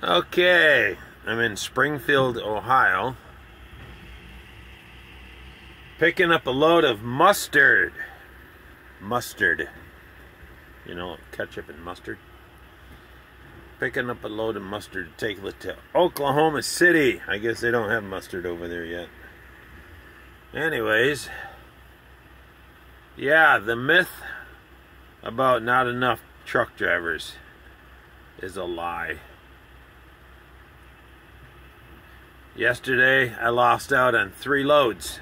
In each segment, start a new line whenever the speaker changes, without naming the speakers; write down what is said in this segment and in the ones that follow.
Okay, I'm in Springfield, Ohio, picking up a load of mustard. You know, ketchup and mustard. Picking up a load of mustard to take it to Oklahoma City. I guess they don't have mustard over there yet. Anyways, yeah, the myth about not enough truck drivers is a lie. Yesterday, I lost out on 3 loads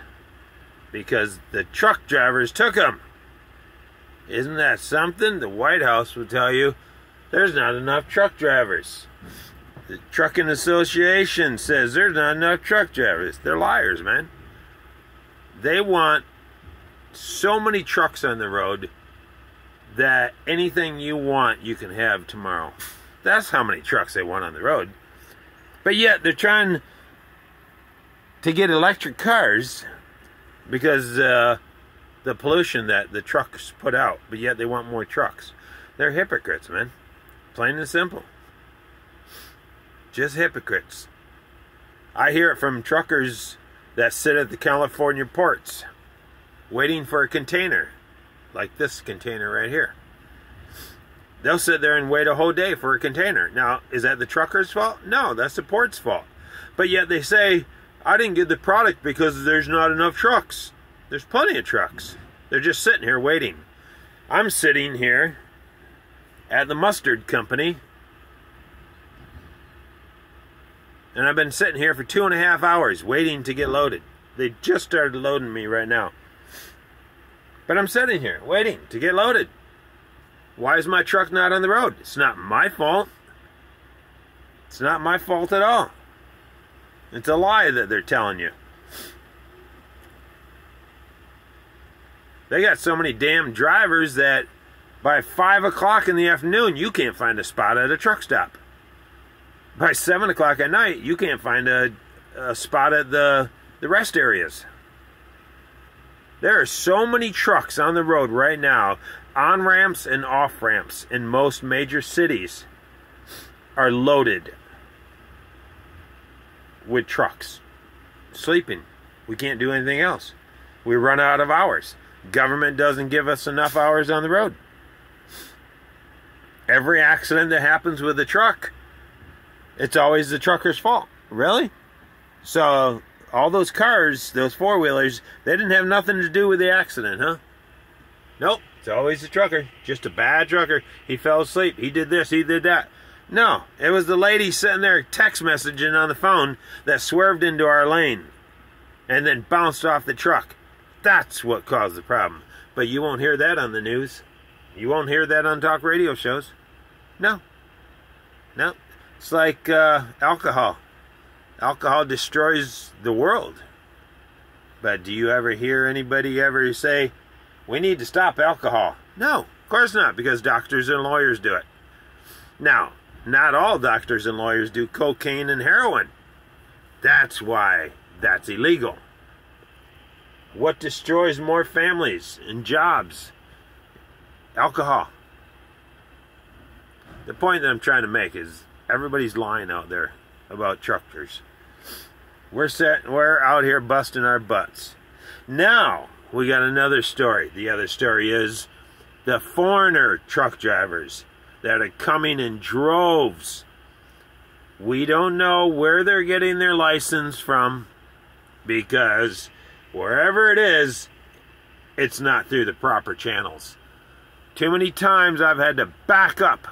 because the truck drivers took them. Isn't that something? The White House will tell you there's not enough truck drivers. The Trucking Association says there's not enough truck drivers. They're liars, man. They want so many trucks on the road that anything you want, you can have tomorrow. That's how many trucks they want on the road. But yet, they're trying to get electric cars because the pollution that the trucks put out, but yet they want more trucks. They're hypocrites, man. Plain and simple. Just hypocrites. I hear it from truckers that sit at the California ports waiting for a container, like this container right here. They'll sit there and wait a whole day for a container. Now, is that the trucker's fault? No, that's the port's fault. But yet they say, I didn't get the product because there's not enough trucks. There's plenty of trucks. They're just sitting here waiting. I'm sitting here at the mustard company, and I've been sitting here for 2.5 hours waiting to get loaded. They just started loading me right now. But I'm sitting here waiting to get loaded. Why is my truck not on the road? It's not my fault. It's not my fault at all. It's a lie that they're telling you. They got so many damn drivers that by 5 o'clock in the afternoon, you can't find a spot at a truck stop. By 7 o'clock at night, you can't find a spot at the rest areas. There are so many trucks on the road right now, on-ramps and off-ramps in most major cities are loaded with trucks. Sleeping. We can't do anything else. We run out of hours. Government doesn't give us enough hours on the road. Every accident that happens with a truck, it's always the trucker's fault. Really? So, all those cars, those four-wheelers, they didn't have nothing to do with the accident, huh? Nope. It's always the trucker. Just a bad trucker. He fell asleep. He did this. He did that. No. It was the lady sitting there text messaging on the phone that swerved into our lane and then bounced off the truck. That's what caused the problem. But you won't hear that on the news. You won't hear that on talk radio shows. No. No. It's like alcohol. Alcohol destroys the world. But do you ever hear anybody ever say, we need to stop alcohol? No, of course not, because doctors and lawyers do it. Now, not all doctors and lawyers do cocaine and heroin. That's why that's illegal. What destroys more families and jobs? Alcohol. The point that I'm trying to make is everybody's lying out there about truckers. We're out here busting our butts. Now, we got another story. The other story is the foreigner truck drivers that are coming in droves. We don't know where they're getting their license from because wherever it is, it's not through the proper channels. Too many times I've had to back up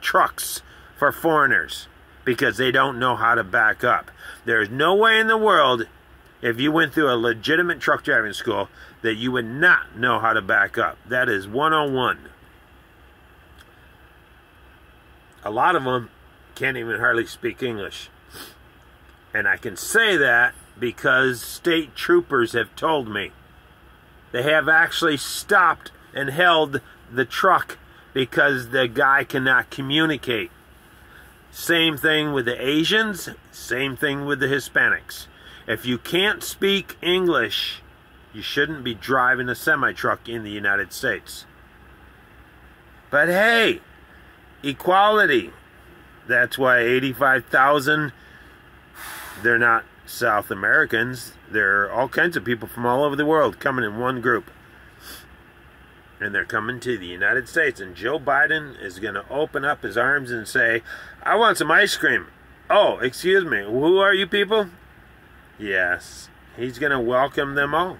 trucks for foreigners because they don't know how to back up. There's no way in the world, if you went through a legitimate truck driving school, that you would not know how to back up. That is 101. A lot of them can't even hardly speak English. And I can say that because state troopers have told me. They have actually stopped and held the truck because the guy cannot communicate. Same thing with the Asians, same thing with the Hispanics. If you can't speak English, you shouldn't be driving a semi-truck in the United States. But hey, equality. That's why 85,000, they're not South Americans. They're all kinds of people from all over the world coming in one group. And they're coming to the United States. And Joe Biden is going to open up his arms and say, I want some ice cream. Oh, excuse me, who are you people? Yes, he's going to welcome them all.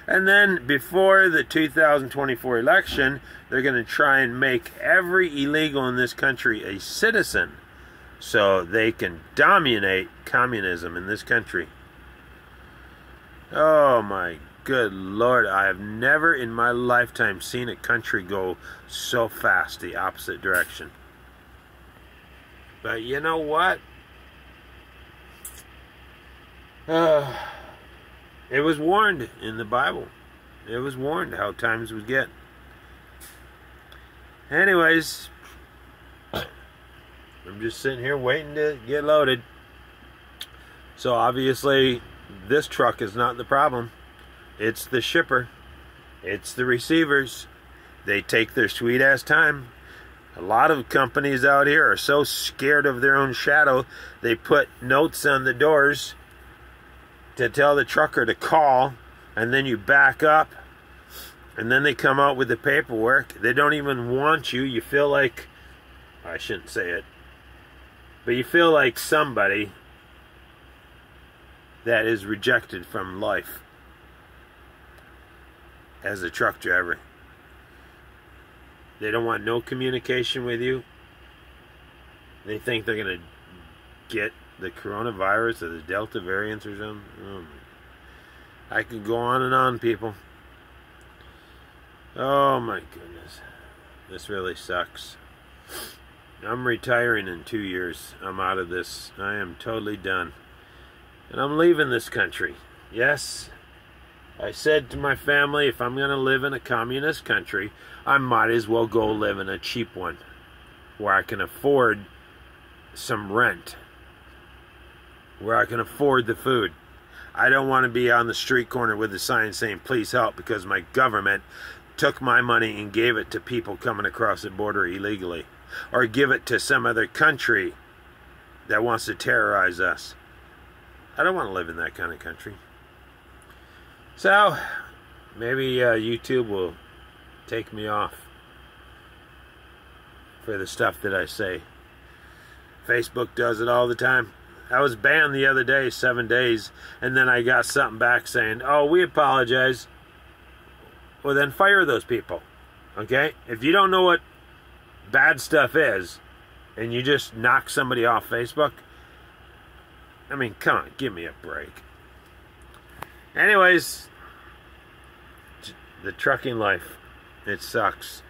And then before the 2024 election, they're going to try and make every illegal in this country a citizen so they can dominate communism in this country. Oh my good Lord, I have never in my lifetime seen a country go so fast the opposite direction. But you know what? It was warned in the Bible. It was warned how times would get. Anyways, I'm just sitting here waiting to get loaded. So obviously, this truck is not the problem. It's the shipper. It's the receivers. They take their sweet ass time. A lot of companies out here are so scared of their own shadow, they put notes on the doors to tell the trucker to call, and then you back up, and then they come out with the paperwork. They don't even want you. You feel like, I shouldn't say it, but you feel like somebody that is rejected from life as a truck driver. They don't want no communication with you. They think they're going to get the coronavirus or the Delta variant or something. Oh, I could go on and on, people. Oh my goodness. This really sucks. I'm retiring in 2 years. I'm out of this. I am totally done. And I'm leaving this country. Yes, I said to my family, if I'm going to live in a communist country, I might as well go live in a cheap one where I can afford some rent, where I can afford the food. I don't want to be on the street corner with a sign saying, please help, because my government took my money and gave it to people coming across the border illegally, or give it to some other country that wants to terrorize us. I don't want to live in that kind of country. So, maybe YouTube will take me off for the stuff that I say. Facebook does it all the time. I was banned the other day, 7 days, and then I got something back saying, oh, we apologize. Well, then fire those people, okay? If you don't know what bad stuff is, and you just knock somebody off Facebook, I mean, come on, give me a break. Anyways, the trucking life, it sucks.